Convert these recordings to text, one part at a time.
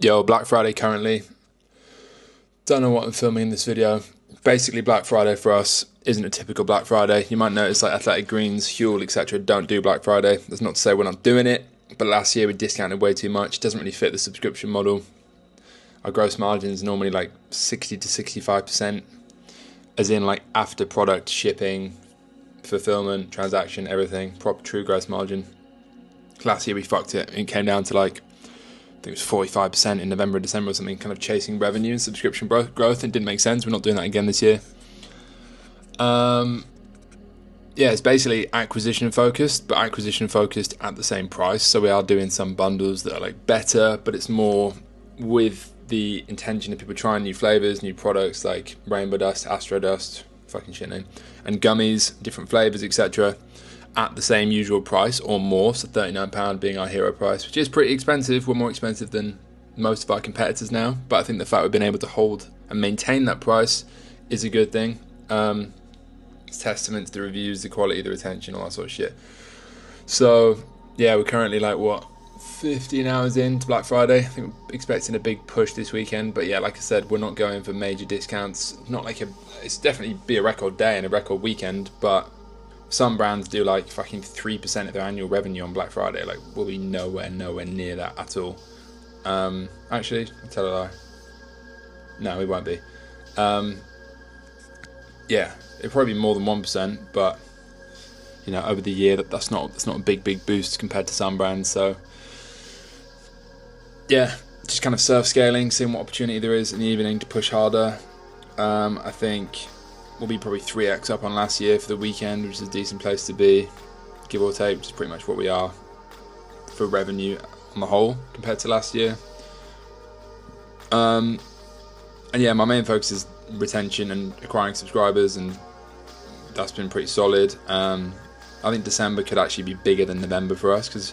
Yo, Black Friday currently. Don't know what I'm filming in this video. Basically, Black Friday for us isn't a typical Black Friday. You might notice like Athletic Greens, Huel, etc. don't do Black Friday. That's not to say we're not doing it, but last year we discounted way too much. It doesn't really fit the subscription model. Our gross margin is normally like 60 to 65%, as in like after product, shipping, fulfillment, transaction, everything, proper true gross margin. Last year we fucked it. It came down to like, I think it was 45% in November, December or something, kind of chasing revenue and subscription growth, and didn't make sense. We're not doing that again this year. Yeah, it's basically acquisition focused, but acquisition focused at the same price. So we are doing some bundles that are like better, but it's more with the intention of people trying new flavors, new products like Rainbow Dust, Astro Dust, fucking shit name, and gummies, different flavors, etc. at the same usual price or more. So £39 being our hero price, which is pretty expensive. We're more expensive than most of our competitors now, but I think the fact we've been able to hold and maintain that price is a good thing. It's testament to the reviews, the quality, the retention, all that sort of shit. So yeah, we're currently like 15 hours into Black Friday. I think we're expecting a big push this weekend, but yeah, like I said, we're not going for major discounts. Not like it's definitely be a record day and a record weekend, but some brands do like fucking 3% of their annual revenue on Black Friday. Like, we'll be nowhere near that at all. Actually, I'll tell a lie. No, we won't be. Yeah, it'll probably be more than 1%, but you know, over the year, that's not a big boost compared to some brands. So yeah, just kind of surf scaling, seeing what opportunity there is in the evening to push harder. I think we'll be probably 3x up on last year for the weekend, which is a decent place to be, give or take, which is pretty much what we are for revenue on the whole compared to last year. And yeah, my main focus is retention and acquiring subscribers, and that's been pretty solid. I think December could actually be bigger than November for us, because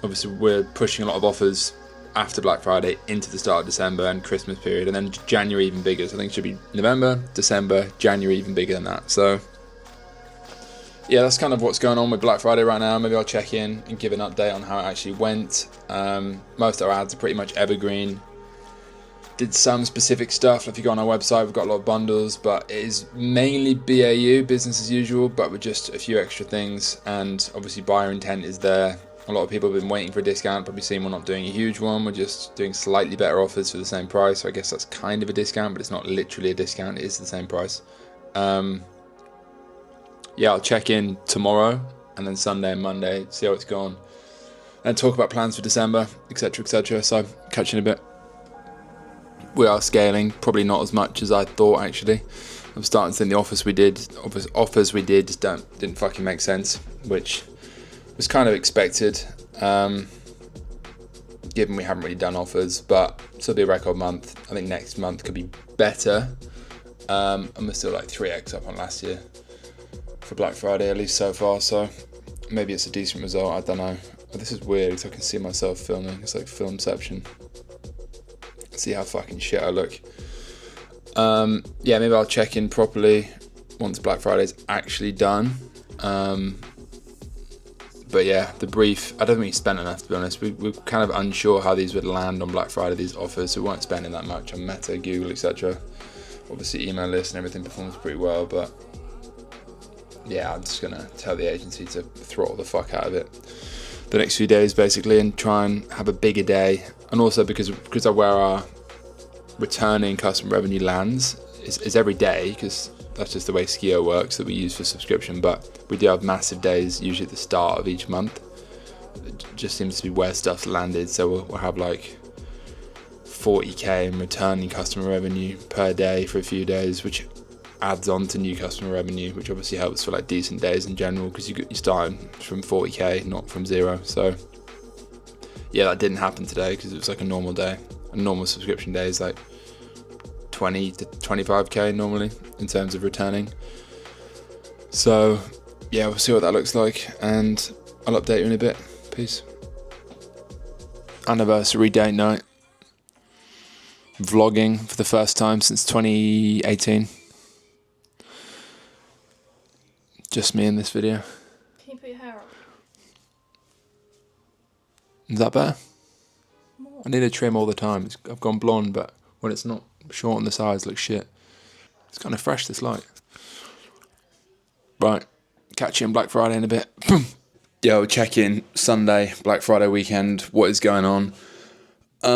obviously we're pushing a lot of offers after Black Friday into the start of December and Christmas period, and then January even bigger. So I think it should be November, December, January even bigger than that. So yeah, that's kind of what's going on with Black Friday right now. Maybe I'll check in and give an update on how it actually went. Most of our ads are pretty much evergreen. Did some specific stuff. If you go on our website, we've got a lot of bundles, but it is mainly BAU, business as usual, but with just a few extra things. And obviously buyer intent is there. A lot of people have been waiting for a discount, probably seen we're not doing a huge one. We're just doing slightly better offers for the same price. So I guess that's kind of a discount, but it's not literally a discount. It is the same price. Yeah, I'll check in tomorrow and then Sunday and Monday, see how it's gone, and talk about plans for December, etc., etc. So catch you in a bit. We are scaling, probably not as much as I thought actually. I'm starting to think the offers we did just didn't fucking make sense, which was kind of expected, given we haven't really done offers, but it'll be a record month. I think next month could be better, and we're still like 3x up on last year for Black Friday, at least so far, so maybe it's a decent result, I don't know. But this is weird because I can see myself filming. It's like filmception. See how fucking shit I look. Yeah, maybe I'll check in properly once Black Friday's actually done. But yeah, the brief, I don't think we spent enough, to be honest. We're kind of unsure how these would land on Black Friday, these offers, so we weren't spending that much on Meta, Google, etc. Obviously email list and everything performs pretty well, but yeah, I'm just gonna tell the agency to throttle the fuck out of it the next few days basically, and try and have a bigger day. And also because of where our returning customer revenue lands is every day, because that's just the way Skio works, that we use for subscription. But we do have massive days usually at the start of each month. It just seems to be where stuff's landed, so we'll have like 40k in returning customer revenue per day for a few days, which adds on to new customer revenue, which obviously helps for like decent days in general, because you start from 40k, not from 0. So yeah, that didn't happen today because it was like a normal day. A normal subscription day is like 20 to 25k normally in terms of returning. So yeah, we'll see what that looks like, and I'll update you in a bit. Peace. Anniversary date night. Vlogging for the first time since 2018. Just me in this video. Can you put your hair up? Is that better? More. I need a trim all the time. I've gone blonde, but when it's not short on the sides, it looks shit. It's kind of fresh, this light. Right, catch you on Black Friday in a bit. Yo, check in Sunday, Black Friday weekend. What is going on? I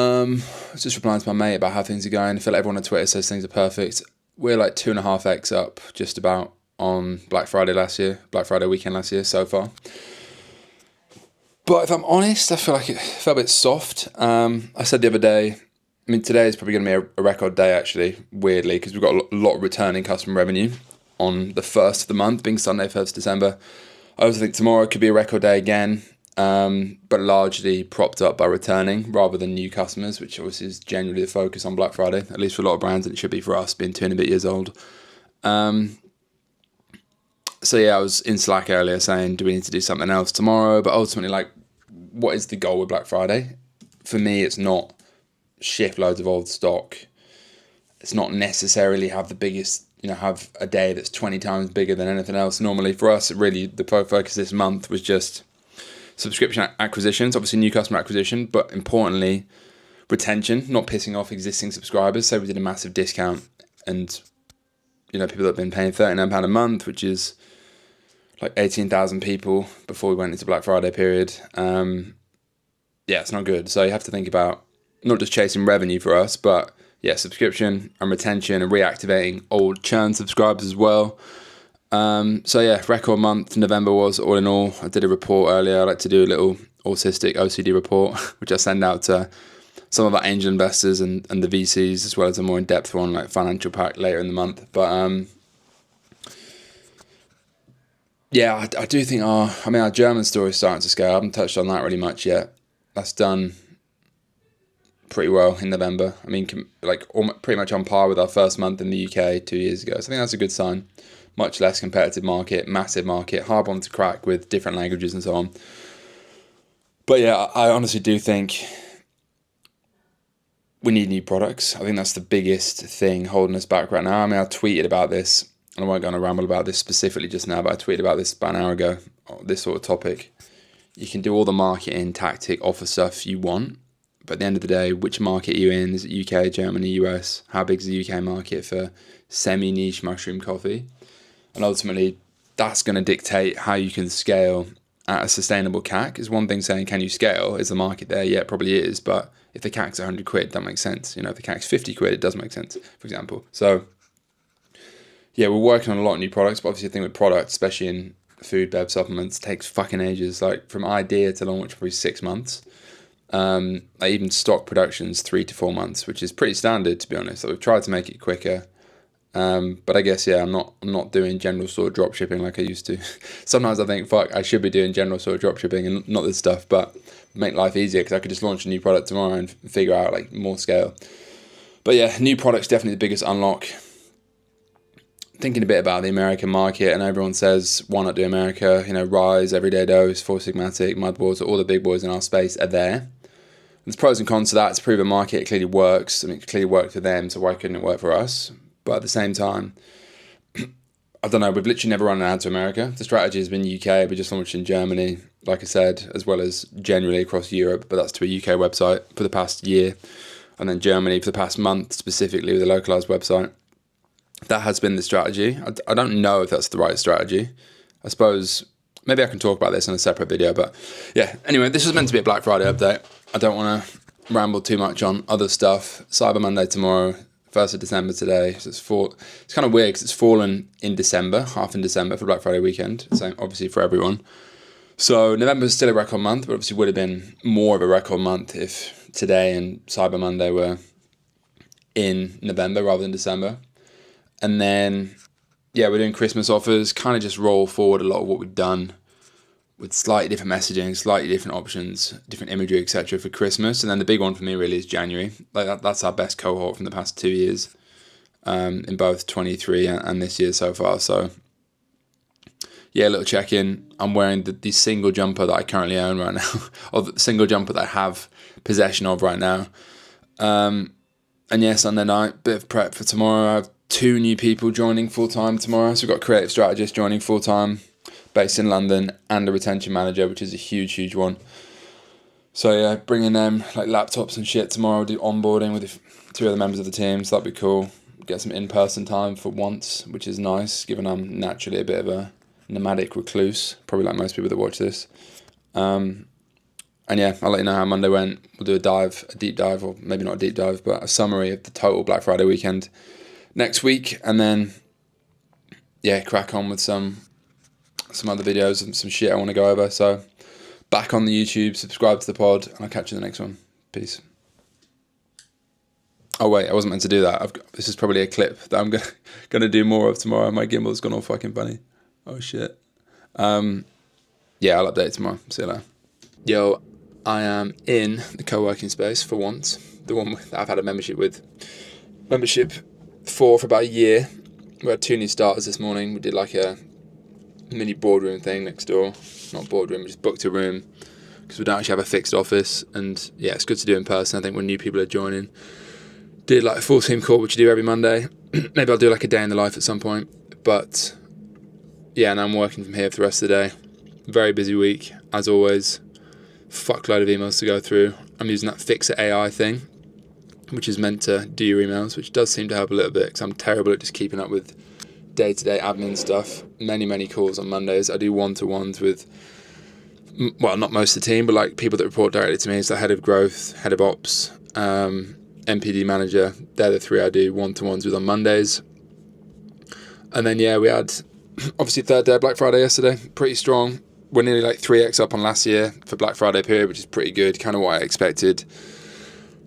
was just replying to my mate about how things are going. I feel like everyone on Twitter says things are perfect. We're like 2.5x up just about on Black Friday weekend last year so far. But if I'm honest, I feel like it felt a bit soft. I said the other day, today is probably going to be a record day actually, weirdly, because we've got a lot of returning customer revenue on the 1st of the month, being Sunday, 1st December. I also think tomorrow could be a record day again, but largely propped up by returning rather than new customers, which obviously is generally the focus on Black Friday, at least for a lot of brands, and it should be for us, being 2 and a bit years old. So yeah, I was in Slack earlier saying, do we need to do something else tomorrow? But ultimately, like, what is the goal with Black Friday? For me, it's not shift loads of old stock. It's not necessarily have the biggest, have a day that's 20 times bigger than anything else. Normally for us, really, the focus this month was just subscription acquisitions, obviously new customer acquisition, but importantly, retention, not pissing off existing subscribers. So we did a massive discount and, people that have been paying £39 a month, which is like 18,000 people before we went into Black Friday period. It's not good. So you have to think about not just chasing revenue for us, but subscription and retention and reactivating old churn subscribers as well. Record month November was all in all. I did a report earlier. I like to do a little autistic OCD report, which I send out to some of our angel investors and the VCs, as well as a more in-depth one like financial pack later in the month. But I do think our German story is starting to scale. I haven't touched on that really much yet. That's done pretty well in November. Pretty much on par with our first month in the UK 2 years ago. So I think that's a good sign. Much less competitive market, massive market, hard one to crack with different languages and so on. But yeah, I honestly do think we need new products. I think that's the biggest thing holding us back right now. I tweeted about this, and I won't go on a ramble about this specifically just now, but I tweeted about this about an hour ago, this sort of topic. You can do all the marketing, tactic, offer stuff you want, but at the end of the day, which market are you in? Is it UK, Germany, US? How big is the UK market for semi-niche mushroom coffee? And ultimately, that's going to dictate how you can scale at a sustainable CAC. Is one thing saying, can you scale? Is the market there? Yeah, it probably is. But if the CAC's 100 quid, that makes sense. If the CAC's 50 quid, it does make sense, for example. So, yeah, we're working on a lot of new products. But obviously, I think with products, especially in food, bev, supplements, takes fucking ages. Like, from idea to launch, probably 6 months. Even stock production's 3 to 4 months, which is pretty standard, to be honest. So we've tried to make it quicker. But I guess, I'm not doing general store drop shipping like I used to. Sometimes I think, I should be doing general store drop shipping and not this stuff, but make life easier because I could just launch a new product tomorrow and figure out like more scale. But yeah, new products definitely the biggest unlock. Thinking a bit about the American market, and everyone says, why not do America? Rise, Everyday Dose, Four Sigmatic, Mudwater, all the big boys in our space are there. There's pros and cons to that. It's a proven market. It clearly works. It clearly worked for them, so why couldn't it work for us? But at the same time, I don't know, we've literally never run an ad to America. The strategy has been UK, we just launched in Germany, like I said, as well as generally across Europe, but that's to a UK website for the past year. And then Germany for the past month, specifically with a localized website. That has been the strategy. I don't know if that's the right strategy. I suppose maybe I can talk about this in a separate video, but yeah. Anyway, this was meant to be a Black Friday update. I don't want to ramble too much on other stuff. Cyber Monday tomorrow. 1st of December today, so it's kind of weird because it's fallen in December, half in December for Black Friday weekend, so obviously for everyone. So November is still a record month, but obviously would have been more of a record month if today and Cyber Monday were in November rather than December. And then, we're doing Christmas offers, kind of just roll forward a lot of what we've done with slightly different messaging, slightly different options, different imagery, etc. for Christmas. And then the big one for me really is January. Like that's our best cohort from the past 2 years, in both 23 and this year so far. So a little check-in. I'm wearing the single jumper that I currently own right now, or the single jumper that I have possession of right now. Sunday night, bit of prep for tomorrow. I have 2 new people joining full-time tomorrow. So we've got a creative strategist joining full-time, based in London, and a retention manager, which is a huge one. So yeah, bringing them like laptops and shit tomorrow. I'll do onboarding with 2 other members of the team, so that'd be cool. Get some in-person time for once, which is nice, given I'm naturally a bit of a nomadic recluse, probably like most people that watch this. And yeah, I'll let you know how Monday went. We'll do a deep dive, or maybe not a deep dive, but a summary of the total Black Friday weekend next week, and then yeah, crack on with some other videos and some shit I want to go over. So back on the YouTube, subscribe to the pod, and I'll catch you in the next one. Peace. Oh wait, I wasn't meant to do that. This is probably a clip that I'm gonna do more of tomorrow. My gimbal's gone all fucking funny. Oh shit. Yeah, I'll update tomorrow. See you later. Yo, I am in the co-working space for once. The one that I've had a membership for about a year. We had 2 new starters this morning. We did like a mini boardroom thing next door. Not boardroom, we just booked a room because we don't actually have a fixed office. And yeah, it's good to do in person. I think when new people are joining. Did like a full team call, which you do every Monday. Maybe I'll do like a day in the life at some point. But yeah, and I'm working from here for the rest of the day. Very busy week, as always. Fuckload of emails to go through. I'm using that Fixer AI thing, which is meant to do your emails, which does seem to help a little bit because I'm terrible at just keeping up with day-to-day admin stuff. Many calls on Mondays. I do one-to-ones with, well, not most of the team, but like people that report directly to me. It's the head of growth, head of ops, MPD manager. They're the 3 I do one-to-ones with on Mondays. And then yeah, we had obviously 3rd day of Black Friday yesterday. Pretty strong. We're nearly like 3x up on last year for Black Friday period, which is pretty good. Kind of what I expected.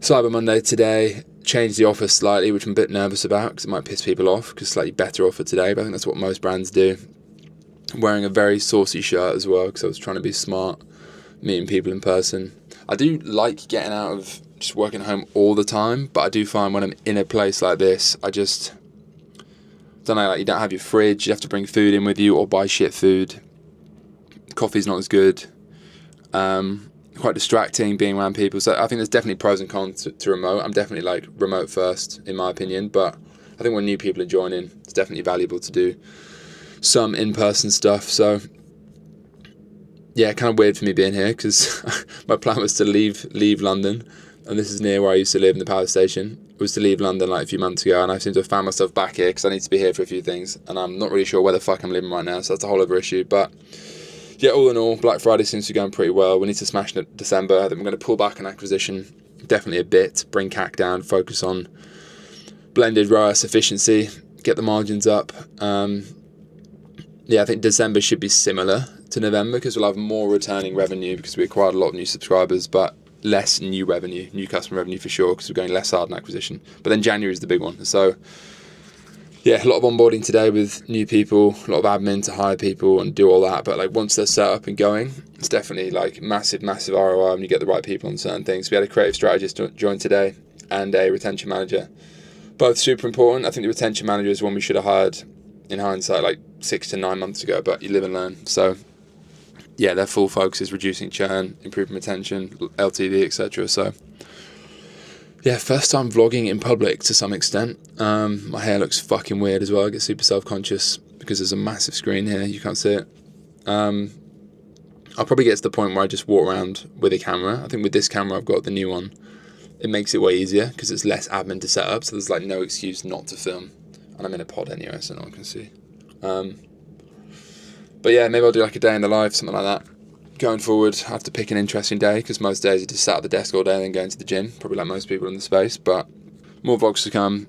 Cyber Monday today. Changed the offer slightly, which I'm a bit nervous about because it might piss people off because it's slightly better offer today, but I think that's what most brands do. I'm wearing a very saucy shirt as well because I was trying to be smart, meeting people in person. I do like getting out of just working at home all the time, but I do find when I'm in a place like this, I just don't know, like you don't have your fridge, you have to bring food in with you or buy shit food. Coffee's not as good. Quite distracting being around people. So I think there's definitely pros and cons to remote. I'm definitely like remote first in my opinion, but I think when new people are joining, it's definitely valuable to do some in-person stuff. So yeah, kind of weird for me being here because my plan was to leave London, and this is near where I used to live in the power station. It was to leave London like a few months ago, and I seem to have found myself back here because I need to be here for a few things, and I'm not really sure where the fuck I'm living right now, so that's a whole other issue. But yeah, all in all, Black Friday seems to be going pretty well. We need to smash in December. I think we're going to pull back on acquisition definitely a bit, bring CAC down, focus on blended ROAS efficiency, get the margins up. Yeah, I think December should be similar to November because we'll have more returning revenue because we acquired a lot of new subscribers, but less new revenue, new customer revenue for sure because we're going less hard on acquisition. But then January is the big one. So yeah, a lot of onboarding today with new people, a lot of admin to hire people and do all that. But like once they're set up and going, it's definitely like massive ROI when you get the right people on certain things. We had a creative strategist join today and a retention manager. Both super important. I think the retention manager is one we should have hired in hindsight like 6 to 9 months ago, but you live and learn. So yeah, their full focus is reducing churn, improving retention, LTV, etc. So yeah, first time vlogging in public to some extent. My hair looks fucking weird as well. I get super self-conscious because there's a massive screen here. You can't see it. I'll probably get to the point where I just walk around with a camera. I think with this camera, I've got the new one. It makes it way easier because it's less admin to set up. So there's like no excuse not to film. And I'm in a pod anyway, so no one can see. But yeah, maybe I'll do like a day in the life, something like that. Going forward, I have to pick an interesting day because most days you just sat at the desk all day and then going to the gym, probably like most people in the space. But more vlogs to come.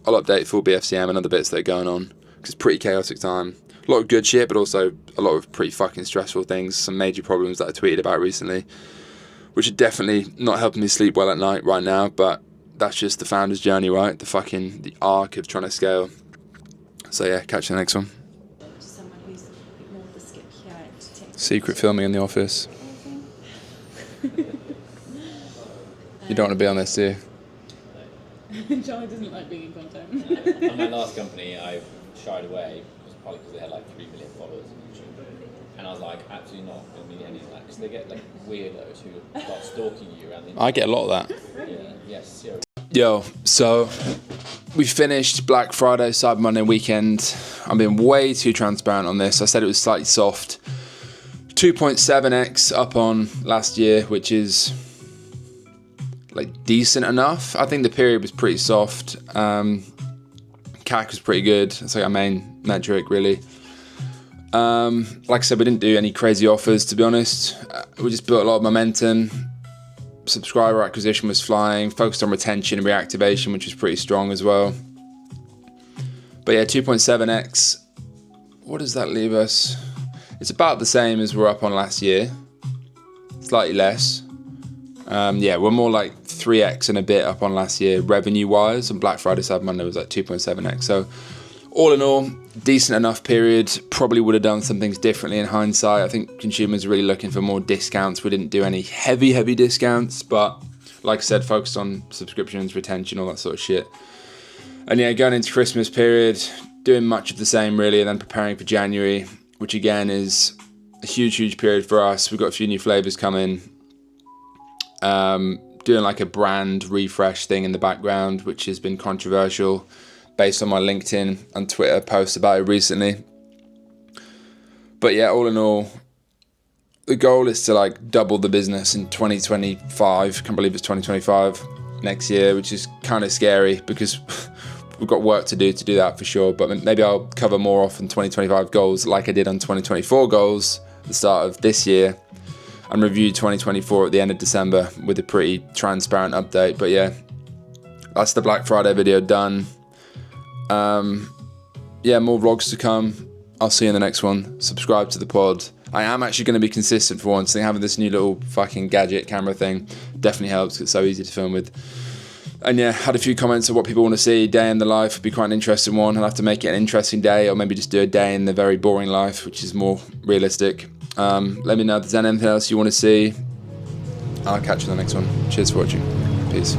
I'll update full BFCM and other bits that are going on because it's pretty chaotic time. A lot of good shit, but also a lot of pretty fucking stressful things. Some major problems that I tweeted about recently, which are definitely not helping me sleep well at night right now. But that's just the founder's journey, right? The arc of trying to scale. So yeah, catch you in the next one. Secret filming in the office. You don't want to be on this, do you? Charlie doesn't like being in content. On my last company, I shied away, probably because they had like 3 million followers on YouTube. And I was like, absolutely not going to be any of that. Because they get like weirdos who start stalking you around the internet. I get a lot of that. Yeah, yes. Yeah. Yo, so we finished Black Friday, Cyber Monday weekend. I'm being way too transparent on this. I said it was slightly soft. 2.7x up on last year, which is like decent enough. I think the period was pretty soft. CAC was pretty good. It's like our main metric, really. Like I said, we didn't do any crazy offers, to be honest. We just built a lot of momentum. Subscriber acquisition was flying, focused on retention and reactivation, which was pretty strong as well. But yeah, 2.7x. What does that leave us? It's about the same as we're up on last year. Slightly less. Yeah, we're more like 3x and a bit up on last year revenue-wise. And Black Friday, Cyber Monday was like 2.7x. So all in all, decent enough period. Probably would have done some things differently in hindsight. I think consumers are really looking for more discounts. We didn't do any heavy discounts, but like I said, focused on subscriptions, retention, all that sort of shit. And yeah, going into Christmas period, doing much of the same really, and then preparing for January, which again is a huge period for us. We've got a few new flavors coming. Doing like a brand refresh thing in the background, which has been controversial based on my LinkedIn and Twitter posts about it recently. But yeah, all in all, the goal is to like double the business in 2025. Can't believe it's 2025 next year, which is kind of scary because we've got work to do that for sure. But maybe I'll cover more off on 2025 goals like I did on 2024 goals at the start of this year, and review 2024 at the end of December with a pretty transparent update. But yeah, that's the Black Friday video done. Yeah, more vlogs to come. I'll see you in the next one. Subscribe to the pod. I am actually going to be consistent for once. I think having this new little fucking gadget camera thing definitely helps because it's so easy to film with. And yeah, had a few comments of what people want to see. Day in the life would be quite an interesting one. I'll have to make it an interesting day, or maybe just do a day in the very boring life, which is more realistic. Let me know if there's anything else you want to see. I'll catch you in the next one. Cheers for watching. Peace.